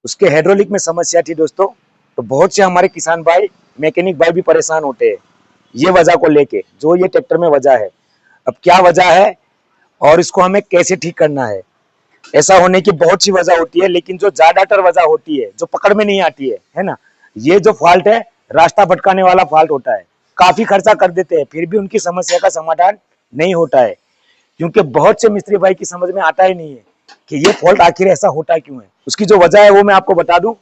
उसके हाइड्रोलिक में समस्या थी दोस्तों। तो बहुत से हमारे किसान भाई, मैकेनिक भाई भी परेशान होते हैं ये वजह को लेके, जो ये ट्रैक्टर में वजह है। अब क्या वजह है और इसको हमें कैसे ठीक करना है। ऐसा होने की बहुत सी वजह होती है, लेकिन जो ज्यादातर वजह होती है जो पकड़ में नहीं आती है ना, ये जो फॉल्ट है रास्ता भटकाने वाला फॉल्ट होता है। काफी खर्चा कर देते हैं फिर भी उनकी समस्या का समाधान नहीं होता है, क्योंकि बहुत से मिस्त्री भाई की समझ में आता ही नहीं है कि ये फॉल्ट आखिर ऐसा होता क्यों है। उसकी जो वजह है वो मैं आपको बता दूं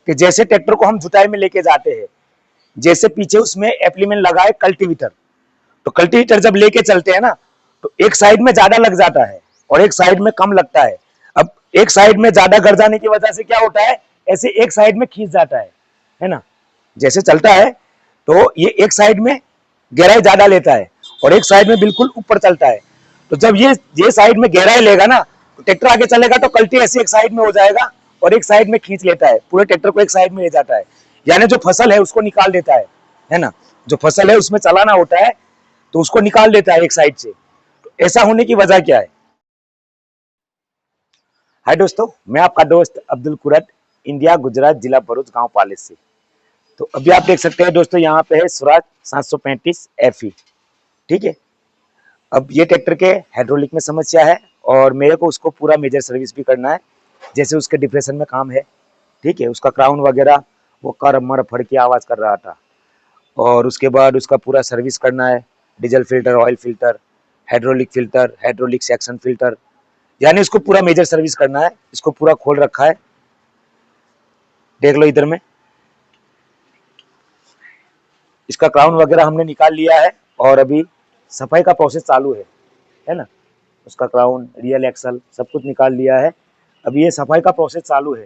कि जैसे ट्रैक्टर को हम जुताई में लेके जाते हैं, जैसे पीछे उसमें एप्लीमेंट लगा है कल्टीवेटर, तो कल्टीवेटर जब लेके चलते हैं ना, तो एक साइड में ज्यादा लग जाता है और एक साइड में कम लगता है। अब एक साइड में ज्यादा गड़ जाने की वजह से क्या होता है, ऐसे एक साइड में खींच जाता है ना। जैसे चलता है तो ये एक साइड में गहराई ज्यादा लेता है और एक साइड में बिल्कुल ऊपर चलता है। तो जब ये साइड में गहराई लेगा ना, तो ट्रैक्टर आगे चलेगा तो कल्टी ऐसे एक साइड में हो जाएगा और एक साइड में खींच लेता है, पूरे ट्रैक्टर को एक साइड में ले जाता है, यानी जो फसल है उसको निकाल देता है ना। जो फसल है उसमें चलाना होता है तो उसको निकाल देता है एक साइड से। तो ऐसा होने की वजह क्या है। हाय दोस्तों, मैं आपका दोस्त अब्दुल कुरैद, इंडिया गुजरात, जिला भरूच, गांव पालेस से। तो अभी आप देख सकते हैं दोस्तों, यहाँ पे है स्वराज 735 FE। ठीक है। अब ये ट्रैक्टर के हाइड्रोलिक में समस्या है और मेरे को उसको पूरा मेजर सर्विस भी करना है। जैसे उसके डिप्रेशन में काम है, ठीक है, उसका क्राउन वगैरह वो कर मर फड़ की आवाज़ कर रहा था, और उसके बाद उसका पूरा सर्विस करना है। Diesel filter, oil filter, hydraulic section filter, यानी इसको पूरा मेजर सर्विस करना है। इसको पूरा खोल रखा है, देख लो इधर में। इसका क्राउन वगैरह हमने निकाल लिया है और अभी सफाई का प्रोसेस चालू है ना। उसका क्राउन, रियल एक्सल सब कुछ निकाल लिया है। अभी ये सफाई का प्रोसेस चालू है।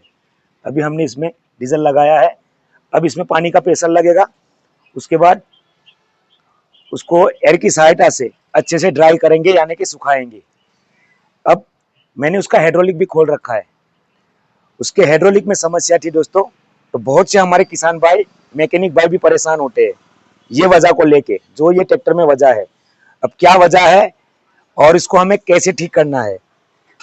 अभी हमने इसमें डीजल लगाया है, अब इसमें पानी का प्रेशर लगेगा। उसके बाद उसको एयर की सहायता से अच्छे से ड्राई करेंगे, यानी कि सुखाएंगे। अब मैंने उसका हाइड्रोलिक भी खोल रखा है। उसके हाइड्रोलिक में समस्या थी दोस्तों। तो बहुत से हमारे किसान भाई, मैकेनिक भाई भी परेशान होते हैं ये वजह को लेके, जो ये ट्रैक्टर में वजह है। अब क्या वजह है और इसको हमें कैसे ठीक करना है।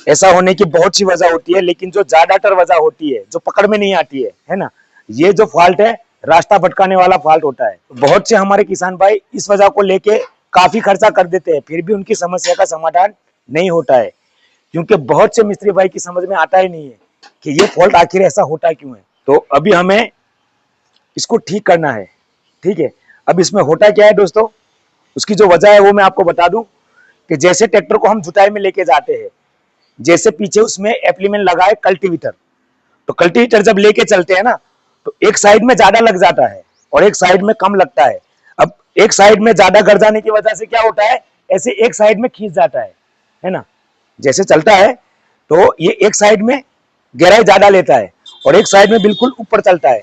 ऐसा होने की बहुत सी वजह होती है, लेकिन जो ज्यादातर वजह होती है जो पकड़ में नहीं आती है ना, ये जो फॉल्ट है रास्ता भटकाने वाला फॉल्ट होता है। बहुत से हमारे किसान भाई इस वजह को लेके काफी खर्चा कर देते हैं फिर भी उनकी समस्या का समाधान नहीं होता है, क्योंकि बहुत से मिस्त्री भाई की समझ में आता ही नहीं है कि ये फॉल्ट आखिर ऐसा होता क्यों है। तो अभी हमें इसको ठीक करना है। ठीक है। अब इसमें होता क्या है दोस्तों, उसकी जो वजह है वो मैं आपको बता दूं कि जैसे ट्रैक्टर को हम जुताई में लेके जाते हैं, जैसे पीछे उसमें एप्लीमेंट लगा है कल्टीवेटर, तो कल्टीवेटर जब लेके चलते हैं ना, तो एक साइड में ज्यादा लग जाता है और एक साइड में कम लगता है। अब एक साइड में ज्यादा गड़ जाने की वजह से क्या होता है, ऐसे एक साइड में खींच जाता है ना। जैसे चलता है तो ये एक साइड में गहराई ज्यादा लेता है और एक साइड में बिल्कुल ऊपर चलता है।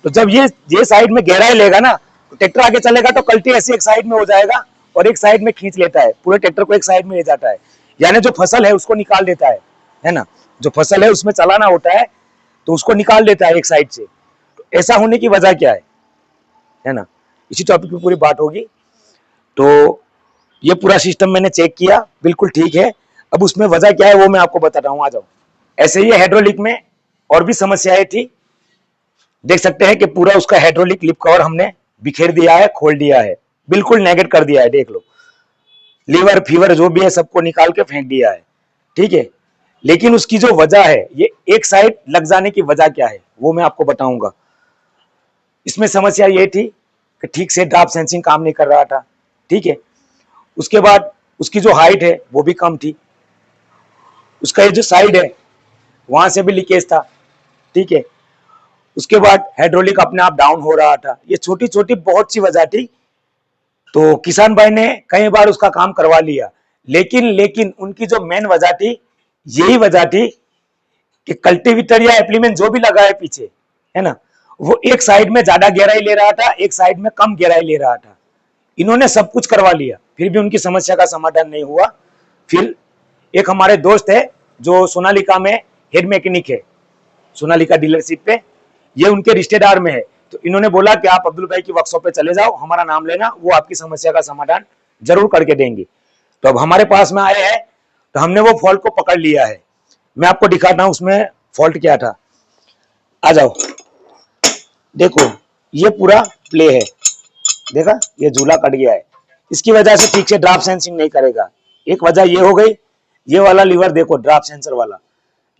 तो जब ये साइड में गहराई लेगा ना, तो ट्रैक्टर आगे चलेगा तो कल्टी ऐसे एक साइड में हो जाएगा और एक साइड में खींच लेता है, पूरे ट्रैक्टर को एक साइड में ले जाता है, यानी जो फसल है उसको निकाल देता है ना। जो फसल है उसमें चलाना होता है तो उसको निकाल देता है एक साइड से। तो ऐसा होने की वजह क्या है ना, इसी टॉपिक पे पूरी बात होगी। तो ये पूरा सिस्टम मैंने चेक किया, बिल्कुल ठीक है। अब उसमें वजह क्या है वो मैं आपको बताता हूँ, आ जाओ। ऐसे ही हाइड्रोलिक में और भी समस्याएं थी। देख सकते हैं कि पूरा उसका हाइड्रोलिक लिप कवर हमने बिखेर दिया है, खोल दिया है, बिल्कुल नेगेट कर दिया है। देख लो, लीवर फीवर जो भी है सबको निकाल के फेंक दिया है। ठीक है। लेकिन उसकी जो वजह है, ये एक साइड लग जाने की वजह क्या है वो मैं आपको बताऊंगा। इसमें समस्या ये थी कि ठीक से ड्राफ्ट सेंसिंग काम नहीं कर रहा था। ठीक है। उसके बाद उसकी जो हाइट है वो भी कम थी, उसका ये जो साइड है वहां से भी लीकेज था। ठीक है। उसके बाद हाइड्रोलिक अपने आप डाउन हो रहा था। ये छोटी छोटी बहुत सी वजह थी। तो किसान भाई ने कई बार उसका काम करवा लिया, लेकिन उनकी जो मेन वजह थी, यही वजह थी कि कल्टीवेटर या एप्लीमेंट जो भी लगा है पीछे, है ना, वो एक साइड में ज्यादा गहराई ले रहा था, एक साइड में कम गहराई ले रहा था। इन्होंने सब कुछ करवा लिया फिर भी उनकी समस्या का समाधान नहीं हुआ। फिर एक हमारे दोस्त है जो सोनालिका में हेड मैकेनिक है, सोनालिका डीलरशिप पे, ये उनके रिश्तेदार में है। तो इन्होंने बोला कि आप अब्दुल भाई की वर्कशॉप पे चले जाओ, हमारा नाम लेना, वो आपकी समस्या का समाधान जरूर करके देंगे। तो अब हमारे पास में आए हैं तो हमने वो फॉल्ट को पकड़ लिया है। मैं आपको दिखाता हूं उसमें फॉल्ट क्या था। आ जाओ, देखो ये पूरा प्ले है, देखा ये झूला कट गया है, इसकी वजह से ठीक से ड्राफ्ट सेंसिंग नहीं करेगा। एक वजह ये हो गई, ये वाला लीवर देखो ड्राफ्ट सेंसर वाला,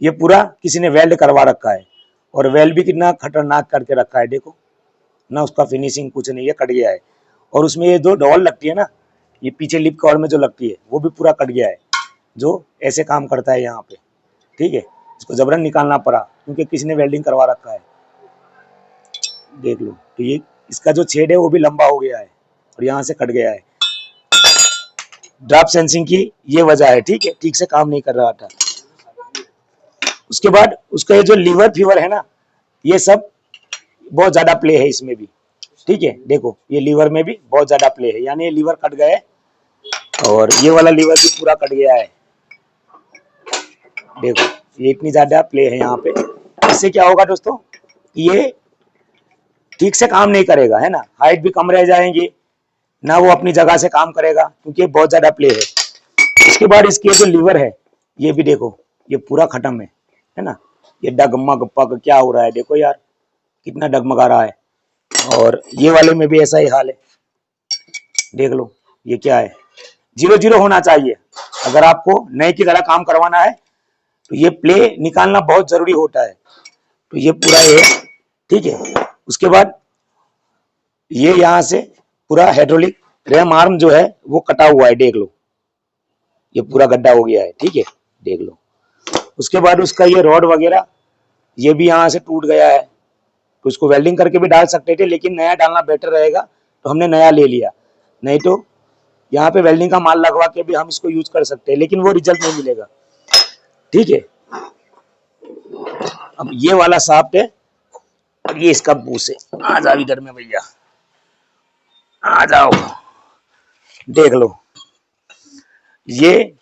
ये पूरा किसी ने वेल्ड करवा रखा है, और वेल्ड भी कितना खतरनाक करके रखा है, देखो ना उसका फिनिशिंग कुछ नहीं है, कट गया है। और उसमें ये जो डॉल लगती है ना, ये पीछे लिप कवर में जो लगती है वो भी पूरा कट गया है, जो ऐसे काम करता है यहाँ पे, ठीक है। इसको जबरन निकालना पड़ा क्योंकि किसी ने वेल्डिंग करवा रखा है, देख लो। तो ये इसका जो छेद है वो भी लंबा हो गया है और यहाँ से कट गया है। ड्राफ्ट सेंसिंग की ये वजह है, ठीक है, ठीक से काम नहीं कर रहा था। उसके बाद उसका ये जो लीवर फीवर है ना, ये सब बहुत ज्यादा प्ले है इसमें भी, ठीक है। देखो ये लीवर में भी बहुत ज्यादा प्ले है, यानी ये लीवर कट गया है और ये वाला लीवर भी पूरा कट गया है, देखो ये इतनी ज्यादा प्ले है यहाँ पे। इससे क्या होगा दोस्तों, ये ठीक से काम नहीं करेगा, है ना, हाइट भी कम रह जाएंगी ना, वो अपनी जगह से काम करेगा क्योंकि बहुत ज्यादा प्ले है। इसके बाद इसके जो लीवर है ये भी देखो, ये पूरा खत्म है ना, ये डगमग पग क्या हो रहा है, देखो यार कितना डगमगा रहा है। और ये वाले में भी ऐसा ही हाल है, देख लो ये क्या है, 0-0 होना चाहिए। अगर आपको नए की तरह काम करवाना है तो ये प्ले निकालना बहुत जरूरी होता है। तो ये पूरा ये, ठीक है। उसके बाद ये यहाँ से पूरा हाइड्रोलिक रैम आर्म जो है वो कटा हुआ है, देख लो ये पूरा गड्ढा हो गया है, ठीक है, देख लो। उसके बाद उसका ये रॉड वगैरह ये भी यहाँ से टूट गया है, तो उसको वेल्डिंग करके भी डाल सकते थे, लेकिन नया डालना बेटर रहेगा, तो हमने नया ले लिया। नहीं तो यहाँ पे वेल्डिंग का माल लगवा के भी हम इसको यूज कर सकते हैं, लेकिन वो रिजल्ट नहीं मिलेगा, ठीक है। अब ये वाला साफ्ट है और ये इसका बूस है। आ जाओ इधर में भैया, आ जाओ, देख लो ये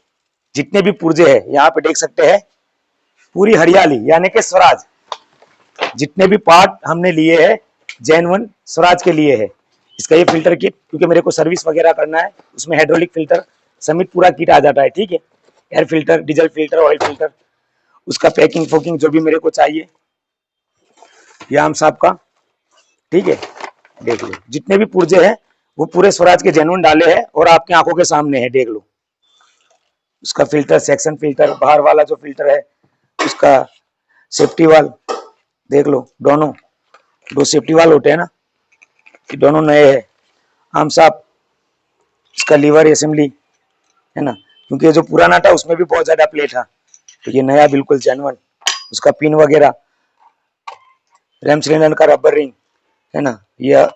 जितने भी पुर्जे हैं यहाँ पे देख सकते हैं, पूरी हरियाली, यानी कि स्वराज। जितने भी पार्ट हमने लिए हैं जेन्युइन स्वराज के लिए है। इसका ये फिल्टर किट, क्योंकि मेरे को सर्विस वगैरह करना है, उसमें हाइड्रोलिक फिल्टर समेत पूरा किट आ जाता है, ठीक है। Air filter, diesel filter, oil filter, उसका पैकिंग फोकिंग जो भी मेरे को चाहिए, ये हम साहब का, ठीक है। देख लो जितने भी पुर्जे हैं वो पूरे स्वराज के जेन्युइन डाले हैं और आपकी आंखों के सामने है, देख लो। उसका फिल्टर, सेक्शन फिल्टर, बाहर वाला जो फिल्टर है उसका सेफ्टी वाल, देख लो दोनों, दो सेफ्टी वाल होते हैं ना, ये दोनों नए हैं हम साहब। इसका लीवर असेंबली है ना, क्योंकि ये जो पुराना था उसमें भी बहुत ज्यादा प्ले था, तो ये नया बिल्कुल जेन्युइन। उसका पिन वगैरह, रैम सिलेंडर का रबर रिंग है ना, ये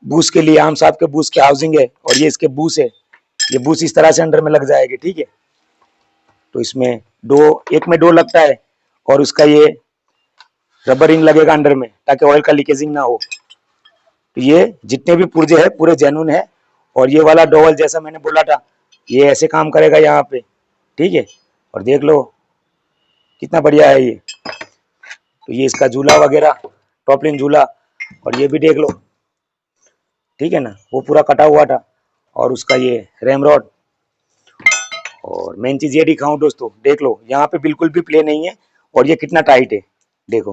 बूस के लिए, आम साहब के बूस के हाउसिंग है, और ये इसके बूस है, ये बूस इस तरह से अंडर में लग जाएगी, ठीक है। तो इसमें दो, एक में दो लगता है, और उसका ये रबर रिंग लगेगा अंडर में ताकि ऑयल का लीकेजिंग ना हो। तो ये जितने भी पुर्जे हैं पूरे जेन्युइन है, और ये वाला डोवल जैसा मैंने बोला था ये ऐसे काम करेगा यहाँ पे, ठीक है। और देख लो कितना बढ़िया है ये। तो ये इसका झूला वगैरह, टॉपलिन झूला, और ये भी देख लो, ठीक है ना, वो पूरा कटा हुआ था। और उसका ये रैम रॉड, और मेन चीज ये दिखाऊं दोस्तों, देख लो यहाँ पे बिल्कुल भी प्ले नहीं है, और ये कितना टाइट है, देखो,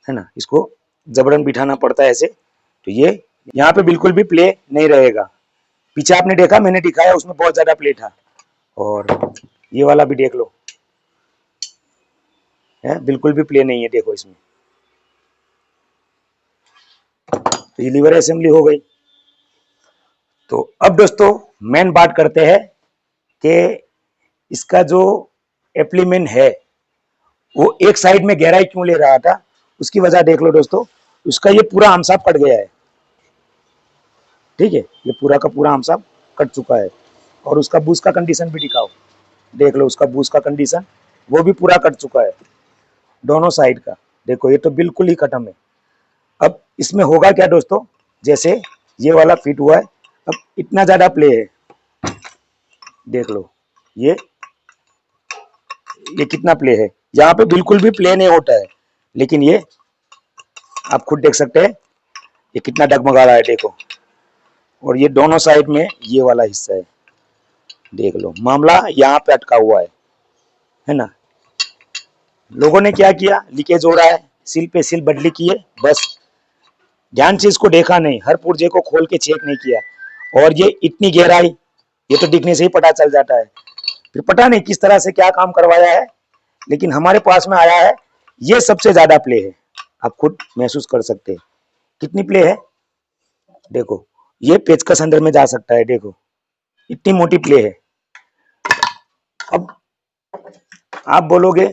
है ना, इसको जबरन बिठाना पड़ता है ऐसे, तो ये यहाँ पे बिल्कुल भी प्ले नहीं रहेगा। पीछे आपने देखा मैंने दिखाया उसमें बहुत ज्यादा प्ले था, और ये वाला भी देख लो, है बिल्कुल भी प्ले नहीं है, देखो इसमें। तो ये लीवर असेंबली हो गई। तो अब दोस्तों मेन बात करते हैं कि इसका जो एप्लीमेंट है वो एक साइड में गहराई क्यों ले रहा था, उसकी वजह देख लो दोस्तों। उसका ये पूरा आमसाब कट गया है, ठीक है, ये पूरा का पूरा आमसाब कट चुका है। और उसका बूस का कंडीशन भी दिखाओ, देख लो उसका बूस का कंडीशन वो भी पूरा कट चुका है, दोनों साइड का। देखो ये तो बिल्कुल ही खत्म है। अब इसमें होगा क्या दोस्तों, जैसे ये वाला फिट हुआ है, अब इतना ज्यादा प्ले है, देख लो ये कितना प्ले है, यहाँ पे बिल्कुल भी प्ले नहीं होता है, लेकिन ये आप खुद देख सकते हैं ये कितना डगमगा रहा है, देखो। और ये दोनों साइड में ये वाला हिस्सा है, देख लो मामला यहाँ पे अटका हुआ है ना। लोगों ने क्या किया, लीकेज हो रहा है सिल पे सिल बदली किए, बस ध्यान से इसको देखा नहीं, हर पुर्जे को खोल के चेक नहीं किया। और ये इतनी गहराई, ये तो दिखने से ही पता चल जाता है। फिर पता नहीं किस तरह से क्या काम करवाया है, लेकिन हमारे पास में आया है। ये सबसे ज्यादा प्ले है, आप खुद महसूस कर सकते हैं कितनी प्ले है। देखो ये पेचकस अंदर में जा सकता है, देखो इतनी मोटी प्ले है। अब आप बोलोगे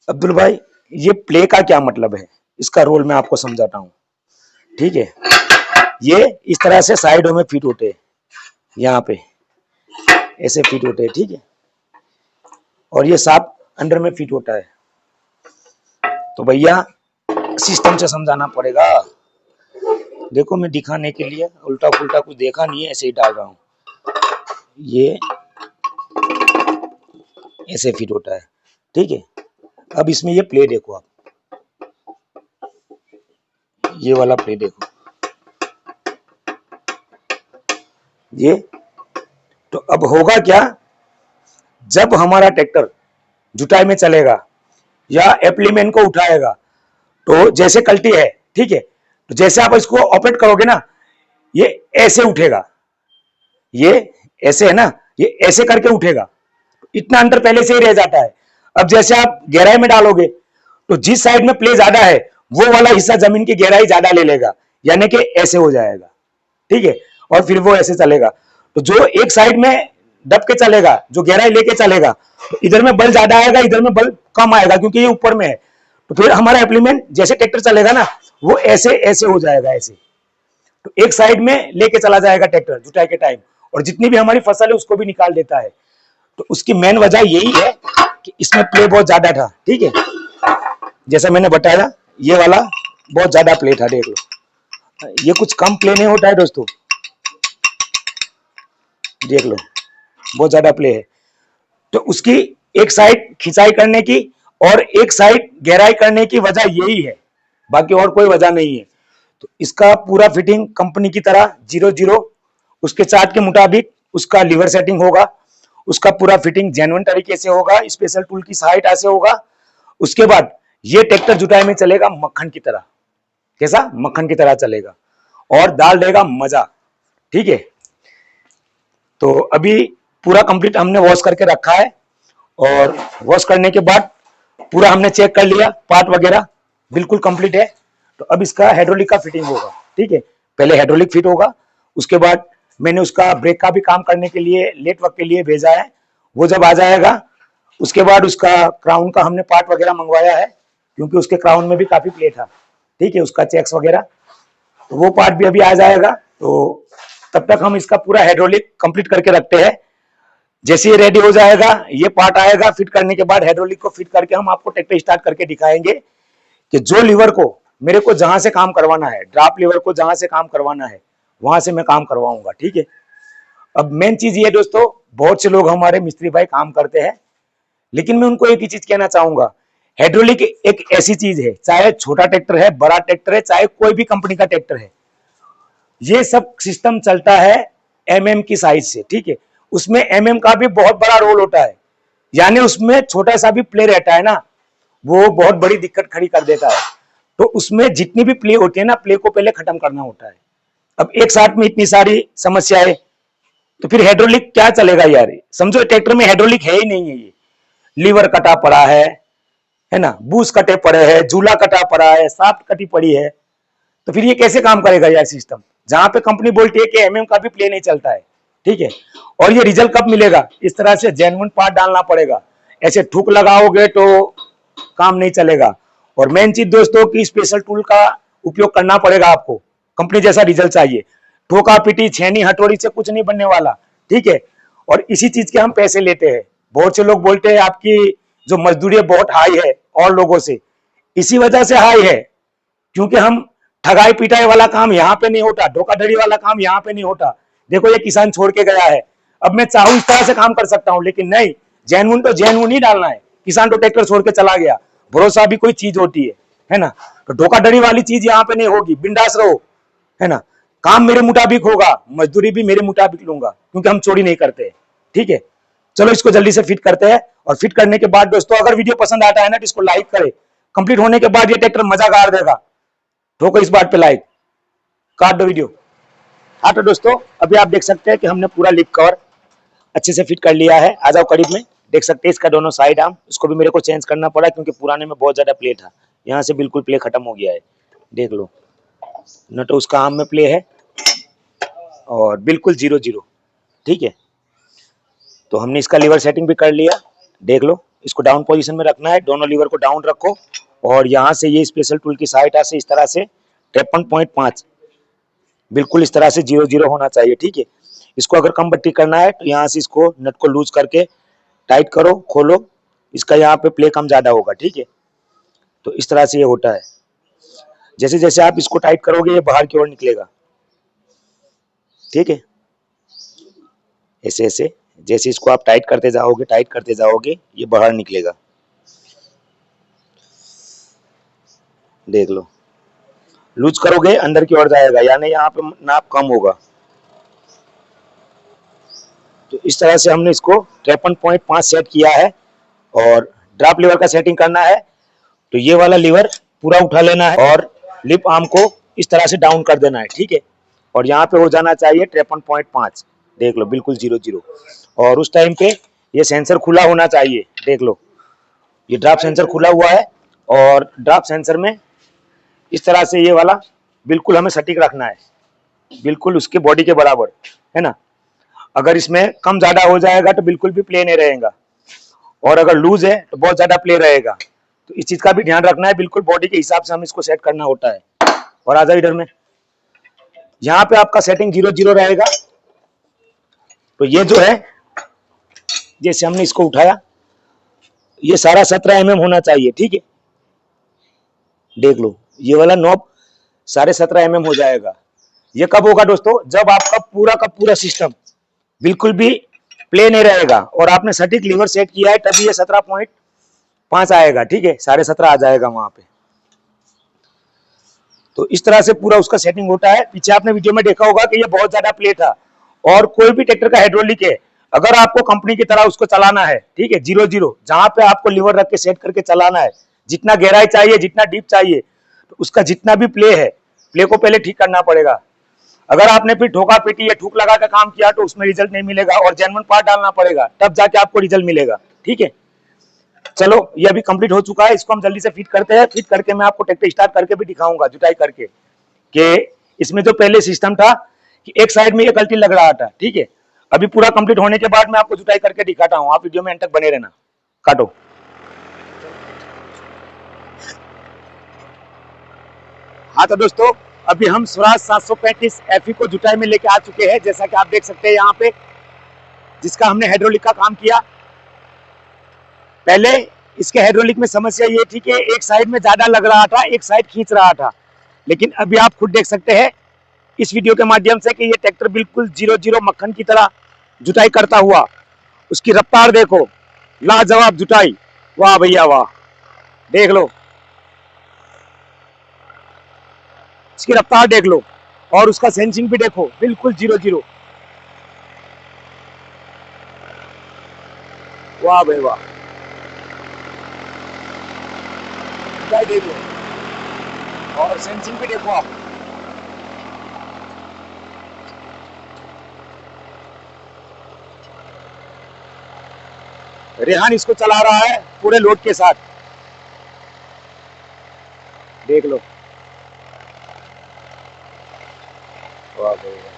अब्दुल भाई ये प्ले का क्या मतलब है, इसका रोल मैं आपको समझाता हूँ। ठीक है, ये इस तरह से साइडों में फिट होते हैं, यहाँ पे ऐसे फिट होते हैं, ठीक है, और ये सांप अंदर में फिट होता है। तो भैया सिस्टम से समझाना पड़ेगा। देखो मैं दिखाने के लिए उल्टा पुल्टा कुछ देखा नहीं है, ऐसे ही डाल रहा हूँ। ये ऐसे फिट होता है, ठीक है। अब इसमें ये प्ले देखो आप, ये वाला प्ले देखो, ये तो अब होगा क्या, जब हमारा ट्रैक्टर जुताई में चलेगा या एप्लीमेंट को उठाएगा, तो जैसे कल्टी है, ठीक है, तो जैसे आप इसको ऑपरेट करोगे ना, ये ऐसे उठेगा, ये ऐसे है ना, ये ऐसे करके उठेगा। इतना अंतर पहले से ही रह जाता है। अब जैसे आप गहराई में डालोगे, तो जिस साइड में प्ले ज्यादा है वो वाला हिस्सा जमीन की गहराई ज्यादा ले लेगा, यानी कि ऐसे हो जाएगा, ठीक है, और फिर वो ऐसे चलेगा। तो जो एक साइड में दब के चलेगा, जो गहराई लेके चलेगा, तो इधर में बल ज्यादा आएगा, इधर में बल कम आएगा, क्योंकि ये ऊपर में है। तो फिर हमारा एप्लीमेंट जैसे ट्रैक्टर चलेगा ना, वो ऐसे ऐसे हो जाएगा, ऐसे। तो एक साइड में लेके चला जाएगा ट्रैक्टर जुताई के टाइम, और जितनी भी हमारी फसल है उसको भी निकाल देता है। तो उसकी मेन वजह यही है कि इसमें प्ले बहुत ज्यादा था, ठीक है, जैसा मैंने बताया ये वाला बहुत ज्यादा प्ले था, देख लो। ये कुछ कम प्ले नहीं होता है दोस्तों, देख लो बहुत ज्यादा प्ले है। तो उसकी एक साइड खिंचाई करने की और एक साइड गहराई करने की वजह यही है, बाकी और कोई वजह नहीं है। तो इसका पूरा फिटिंग कंपनी की तरह 0-0 उसके चार्ट के मुताबिक उसका लीवर सेटिंग होगा, उसका पूरा फिटिंग जेन्युइन तरीके से होगा, स्पेशल टूल की सहायता से होगा। उसके बाद ये ट्रैक्टर जुताई में चलेगा मक्खन की तरह, कैसा, मक्खन की तरह चलेगा और डाल देगा मजा, ठीक है। तो अभी पूरा कंप्लीट हमने वॉश करके रखा है, और वॉश करने के बाद पूरा हमने चेक कर लिया, पार्ट वगैरह बिल्कुल कंप्लीट है। तो अब इसका हाइड्रोलिक का फिटिंग होगा, ठीक है, पहले हाइड्रोलिक फिट होगा, उसके बाद मैंने उसका ब्रेक का भी काम करने के लिए लेट वर्क के लिए भेजा है, वो जब आ जाएगा उसके बाद उसका क्राउन का हमने पार्ट वगैरह मंगवाया है, क्योंकि उसके क्राउन में भी काफी प्ले था, ठीक है, उसका चेक्स वगैरह, तो वो पार्ट भी अभी आ जाएगा। तो तब तक हम इसका पूरा हाइड्रोलिक कंप्लीट करके रखते हैं। जैसे ये रेडी हो जाएगा, ये पार्ट आएगा, फिट करने के बाद हाइड्रोलिक को फिट करके हम आपको ट्रैक्टर स्टार्ट करके दिखाएंगे कि जो लीवर को मेरे को जहां से काम करवाना है, ड्राप लीवर को जहां से काम करवाना है, वहां से मैं काम करवाऊंगा, ठीक है। अब मेन चीज ये दोस्तों, बहुत से लोग हमारे मिस्त्री भाई काम करते हैं, लेकिन मैं उनको एक ही चीज कहना चाहूंगा, हाइड्रोलिक एक ऐसी चीज है, चाहे छोटा ट्रैक्टर है, बड़ा ट्रैक्टर है, चाहे कोई भी कंपनी का ट्रैक्टर है, ये सब सिस्टम चलता है एमएम की साइज से, ठीक है। उसमें एमएम का भी बहुत बड़ा रोल होता है, यानी उसमें छोटा सा भी प्ले रहता है ना, वो बहुत बड़ी दिक्कत खड़ी कर देता है। तो उसमें जितनी भी प्ले होती है ना, प्ले को पहले खत्म करना होता है। अब एक साथ में इतनी सारी समस्याएं, तो फिर हाइड्रोलिक क्या चलेगा यार, समझो ट्रैक्टर में हाइड्रोलिक है ही नहीं है, ये लीवर कटा पड़ा है ना, बूस कटे पड़े हैं, झूला कटा पड़ा है, साफ्ट कटी पड़ी है, तो फिर ये कैसे काम करेगा यार सिस्टम, जहां पे कंपनी बोलती है कि एमएम का भी प्ले नहीं चलता है, ठीक है। और ये रिजल्ट कब मिलेगा, इस तरह से जेन्युइन पार्ट डालना पड़ेगा, ऐसे ठुक लगाओगे तो काम नहीं चलेगा। और मेन चीज दोस्तों की स्पेशल टूल का उपयोग करना पड़ेगा आपको, कंपनी जैसा रिजल्ट चाहिए, ठोका पीटी छेनी हथौड़ी से कुछ नहीं बनने वाला, ठीक है। और इसी चीज के हम पैसे लेते हैं। बहुत से लोग बोलते हैं आपकी जो मजदूरी बहुत हाई है और लोगों से, इसी वजह से हाई है, क्योंकि हम ठगाई पिटाई वाला काम यहाँ पे नहीं होता, धोखाधड़ी वाला काम यहाँ पे नहीं होता। देखो ये किसान छोड़ के गया है, अब मैं चाहूं इस तरह से काम कर सकता हूं, लेकिन नहीं, जेन्युइन तो जेन्युइन ही डालना है। किसान तो ट्रैक्टर छोड़ के चला गया, भरोसा भी कोई चीज होती है ना। तो धोखाधड़ी वाली चीज यहाँ पे नहीं होगी, बिंदास रहो, है ना। काम मेरे मुताबिक होगा, मजदूरी भी मेरे मुताबिक लूंगा, क्योंकि हम चोरी नहीं करते, ठीक है। चलो इसको जल्दी से फिट करते हैं। और फिट करने के बाद दोस्तों अगर वीडियो पसंद आता है ना तो इसको लाइक करें। कंप्लीट होने के बाद ये ट्रैक्टर मजा गाड़ देगा। ठोको इस बात पे लाइक, काट दो वीडियो। हाँ तो दोस्तों अभी आप देख सकते हैं कि हमने पूरा लिप कवर अच्छे से फिट कर लिया है। आ जाओ करीब में, देख सकते हैं इसका दोनों साइड आर्म, इसको भी मेरे को चेंज करना पड़ा क्योंकि पुराने में बहुत ज्यादा प्ले था। यहाँ से बिल्कुल प्ले खत्म हो गया है, देख लो न तो उसका आर्म में प्ले है और बिल्कुल 0-0। ठीक है, तो हमने इसका लीवर सेटिंग भी कर लिया। देख लो इसको डाउन पोजीशन में रखना है, दोनों लीवर को डाउन रखो और यहाँ से ये स्पेशल टूल की सहायता से इस तरह से 53.5 बिल्कुल इस तरह से 0-0 होना चाहिए। ठीक है, इसको अगर कम बट्टी करना है तो यहाँ से इसको नट को लूज करके टाइट करो, खोलो, इसका यहाँ पे प्ले कम ज्यादा होगा। ठीक है, तो इस तरह से ये होता है। जैसे जैसे आप इसको टाइट करोगे ये बाहर की ओर निकलेगा। ठीक है, ऐसे ऐसे जैसे इसको आप टाइट करते जाओगे ये बाहर निकलेगा। देख लो, लूज करोगे अंदर की ओर जाएगा, यानी यहाँ पे नाप कम होगा। तो इस तरह से हमने इसको 53.5 सेट किया है। और ड्रॉप लीवर का सेटिंग करना है तो ये वाला लीवर पूरा उठा लेना है और लिप आर्म को इस तरह से डाउन कर देना है। ठीक है, और यहाँ पे हो जाना चाहिए 53.5। देख लो बिल्कुल 0-0। और उस टाइम पे ये सेंसर खुला होना चाहिए। देख लो ये ड्रॉप सेंसर खुला हुआ है और ड्रॉप सेंसर में इस तरह से ये वाला बिल्कुल हमें सटीक रखना है, बिल्कुल उसके बॉडी के बराबर, है ना। अगर इसमें कम ज्यादा हो जाएगा तो बिल्कुल भी प्ले नहीं रहेगा और अगर लूज है तो बहुत ज्यादा प्ले रहेगा। तो इस चीज का भी ध्यान रखना है, बिल्कुल बॉडी के हिसाब से हमें इसको सेट करना होता है। और आजा इधर में, यहाँ पे आपका सेटिंग 0-0 रहेगा। तो ये जो है जैसे हमने इसको उठाया ये सारा 17 mm होना चाहिए। ठीक है, देख लो ये वाला नॉब साढ़े 17 mm हो जाएगा। ये कब होगा दोस्तों, जब आपका पूरा का पूरा सिस्टम बिल्कुल भी प्ले नहीं रहेगा और आपने सटीक लीवर सेट किया है, तभी ये 17.5 आएगा। ठीक है, 17.5 आ जाएगा वहां पे। तो इस तरह से पूरा उसका सेटिंग होता है। पीछे आपने वीडियो में देखा होगा कि ये बहुत ज्यादा प्ले था। और कोई भी ट्रैक्टर का हाइड्रोलिक है, अगर आपको कंपनी की तरह उसको चलाना है, ठीक है, 0-0 जहां पे आपको लीवर रख के सेट करके चलाना है, जितना गहराई चाहिए जितना डीप चाहिए, तो उसका जितना भी प्ले है, प्ले को पहले ठीक करना पड़ेगा। अगर आपने फिर ठोका पीटी या ठूक लगा कर काम किया तो उसमें रिजल्ट नहीं मिलेगा और जेन्युइन पार्ट डालना पड़ेगा, तब जाके आपको रिजल्ट मिलेगा। ठीक है, चलो ये अभी कंप्लीट हो चुका है, इसको हम जल्दी से फिट करते हैं। फिट करके मैं आपको ट्रैक्टर स्टार्ट करके भी दिखाऊंगा, जुटाई करके, कि इसमें जो पहले सिस्टम था कि एक साइड में ये गलती लग रहा था। ठीक है, अभी पूरा कंप्लीट होने के बाद मैं आपको जुटाई करके दिखाता हूँ, आप वीडियो में एंड तक बने रहना। काटो। हाँ तो दोस्तों अभी हम स्वराज 735 FE को जुटाई में लेके आ चुके हैं, जैसा कि आप देख सकते हैं यहाँ पे, जिसका हमने हाइड्रोलिक का काम किया। पहले इसके हाइड्रोलिक में समस्या ये थी कि एक साइड में ज्यादा लग रहा था, एक साइड खींच रहा था, लेकिन अभी आप खुद देख सकते हैं इस वीडियो के माध्यम से कि ये ट्रैक्टर बिल्कुल 0-0 मक्खन की तरह जुताई करता हुआ, उसकी रफ्तार देखो, लाजवाब जुताई, वाह भैया वाह। देख लो इसकी रफ्तार देख लो और उसका सेंसिंग भी देखो, बिल्कुल 0-0, वाह भाई वाह। जुताई देख लो और सेंसिंग भी देखो आप। रेहान इसको चला रहा है पूरे लोड के साथ, देख लो, वाह भाई वाह।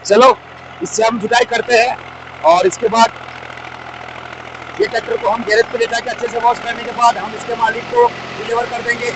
चलो इससे हम जुताई करते हैं और इसके बाद ये ट्रैक्टर को हम गैरेज पे ले जाके अच्छे से वॉश करने के बाद हम इसके मालिक को डिलीवर कर देंगे।